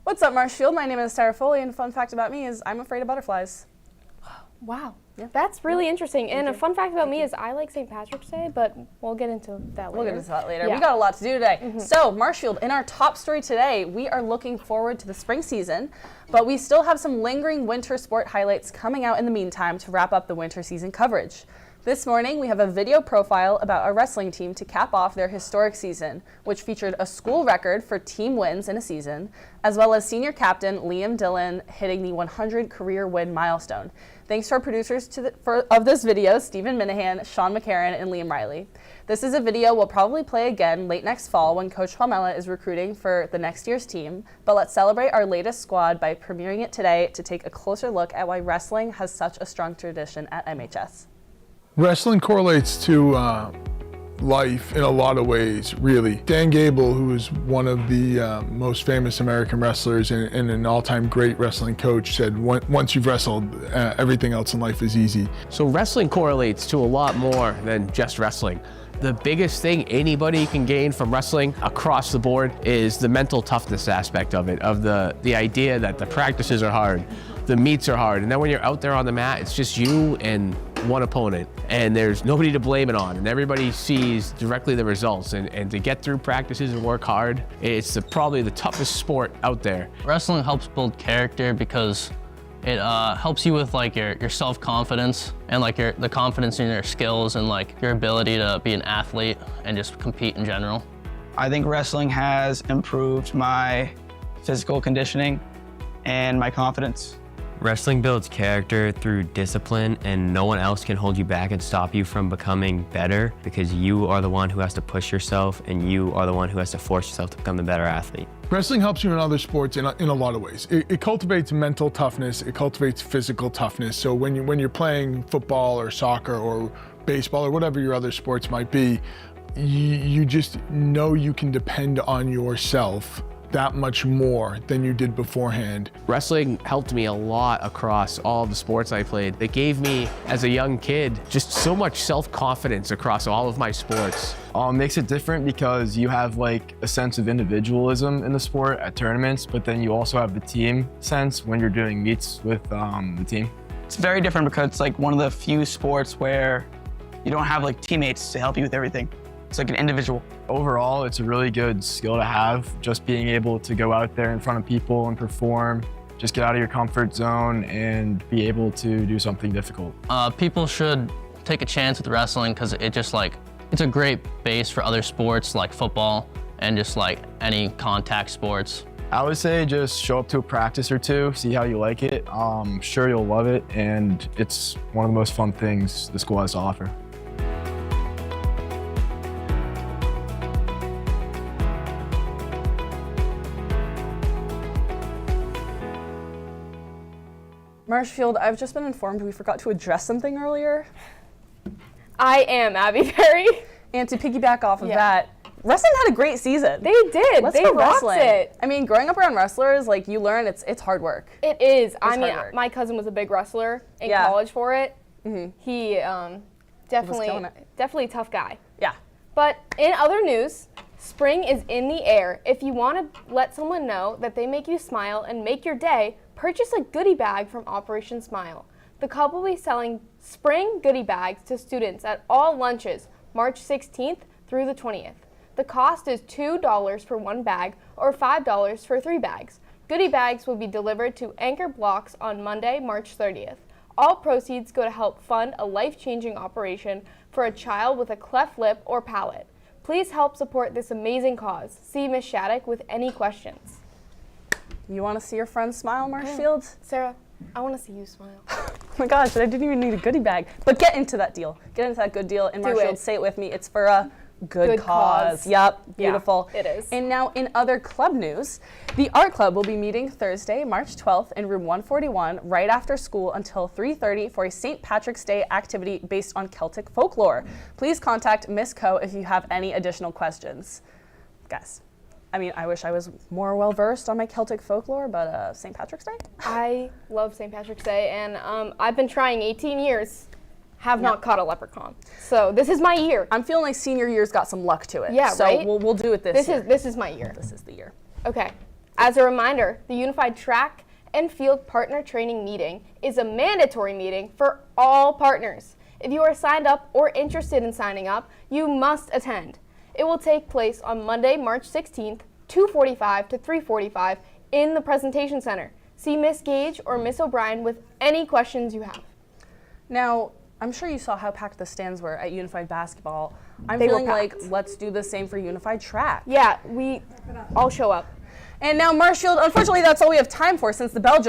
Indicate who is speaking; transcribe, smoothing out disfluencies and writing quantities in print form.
Speaker 1: What's up, Marshfield? My name is Sarah Foley, and a fun fact about me is I'm afraid of butterflies.
Speaker 2: Wow. Yeah. That's really interesting. And a fun fact about me is I like St. Patrick's Day, but we'll get into that later.
Speaker 1: We'll get into that later.
Speaker 2: Yeah.
Speaker 1: We got a lot to do today. So, Marshfield, in our top story today, we are looking forward to the spring season, but we still have some lingering winter sport highlights coming out in the meantime to wrap up the winter season coverage. This morning, we have a video profile about our wrestling team to cap off their historic season, which featured a school record for team wins in a season, as well as senior captain Liam Dillon hitting the 100 career win milestone. Thanks to our producers of this video, Stephen Minahan, Sean McCarran, and Liam Riley. This is a video we'll probably play again late next fall when Coach Palmella is recruiting for the next year's team, but let's celebrate our latest squad by premiering it today to take a closer look at why wrestling has such a strong tradition at MHS.
Speaker 3: Wrestling correlates to life in a lot of ways, really. Dan Gable, who is one of the most famous American wrestlers and an all-time great wrestling coach, said once you've wrestled, everything else in life is easy.
Speaker 4: So wrestling correlates to a lot more than just wrestling. The biggest thing anybody can gain from wrestling across the board is the mental toughness aspect of it, of the idea that the practices are hard, the meets are hard, and then when you're out there on the mat, it's just you and one opponent, and there's nobody to blame it on, and everybody sees directly the results, and to get through practices and work hard, it's probably the toughest sport out there.
Speaker 5: Wrestling helps build character because it helps you with like your self-confidence and like the confidence in your skills and like your ability to be an athlete and just compete in general.
Speaker 6: I think wrestling has improved my physical conditioning and my confidence.
Speaker 7: Wrestling builds character through discipline, and no one else can hold you back and stop you from becoming better because you are the one who has to push yourself and you are the one who has to force yourself to become the better athlete.
Speaker 3: Wrestling helps you in other sports in a lot of ways. It cultivates mental toughness, it cultivates physical toughness. So when you're playing football or soccer or baseball or whatever your other sports might be, you just know you can depend on yourself that much more than you did beforehand.
Speaker 4: Wrestling helped me a lot across all the sports I played. It gave me, as a young kid, just so much self-confidence across all of my sports.
Speaker 8: Makes it different because you have like a sense of individualism in the sport at tournaments, but then you also have the team sense when you're doing meets with the team.
Speaker 6: It's very different because it's like one of the few sports where you don't have like teammates to help you with everything. It's like an individual.
Speaker 8: Overall, it's a really good skill to have, just being able to go out there in front of people and perform, just get out of your comfort zone and be able to do something difficult.
Speaker 5: People should take a chance with wrestling because it's a great base for other sports like football and just like any contact sports.
Speaker 8: I would say just show up to a practice or two, see how you like it. I'm sure you'll love it, and it's one of the most fun things the school has to offer.
Speaker 1: Marshfield, I've just been informed we forgot to address something earlier.
Speaker 2: I am Abby Perry.
Speaker 1: And to piggyback off of that, wrestling had a great season.
Speaker 2: They did.
Speaker 1: Let's
Speaker 2: they
Speaker 1: go
Speaker 2: rocked
Speaker 1: wrestling.
Speaker 2: It.
Speaker 1: I mean, growing up around wrestlers, like you learn it's hard work.
Speaker 2: It is.
Speaker 1: Hard work.
Speaker 2: My cousin was a big wrestler in college for it. He definitely a tough guy.
Speaker 1: Yeah.
Speaker 2: But in other news, spring is in the air. If you want to let someone know that they make you smile and make your day, purchase a goodie bag from Operation Smile. The club will be selling spring goodie bags to students at all lunches March 16th through the 20th. The cost is $2 for one bag or $5 for 3 bags. Goodie bags will be delivered to Anchor Blocks on Monday, March 30th. All proceeds go to help fund a life-changing operation for a child with a cleft lip or palate. Please help support this amazing cause. See Ms. Shattuck with any questions.
Speaker 1: You want to see your friends smile, Marshfield?
Speaker 2: Sarah, I want to see you smile.
Speaker 1: Oh my gosh, I didn't even need a goodie bag. But get into that deal. Get into that good deal. And Marshfield, say it with me. It's for a good cause. Yep, beautiful.
Speaker 2: Yeah, it is.
Speaker 1: And now in other club news, the art club will be meeting Thursday, March 12th in room 141 right after school until 3:30 for a St. Patrick's Day activity based on Celtic folklore. Please contact Miss Co if you have any additional questions. Guys, I mean, I wish I was more well-versed on my Celtic folklore, but St. Patrick's Day?
Speaker 2: I love St. Patrick's Day, and I've been trying 18 years, have not caught a leprechaun. So this is my year.
Speaker 1: I'm feeling like senior year's got some luck to it.
Speaker 2: Yeah,
Speaker 1: so
Speaker 2: right?
Speaker 1: we'll do it this year.
Speaker 2: This is my year.
Speaker 1: This is the year.
Speaker 2: Okay. As a reminder, the Unified Track and Field Partner Training Meeting is a mandatory meeting for all partners. If you are signed up or interested in signing up, you must attend. It will take place on Monday, March 16th, 2:45 to 3:45 in the Presentation Center. See Miss Gage or Miss O'Brien with any questions you have.
Speaker 1: Now, I'm sure you saw how packed the stands were at Unified Basketball. I'm
Speaker 2: They were
Speaker 1: feeling like
Speaker 2: packed.
Speaker 1: let's do the same for Unified Track.
Speaker 2: Yeah, we all show up.
Speaker 1: And now Marshfield, unfortunately, that's all we have time for since the bell just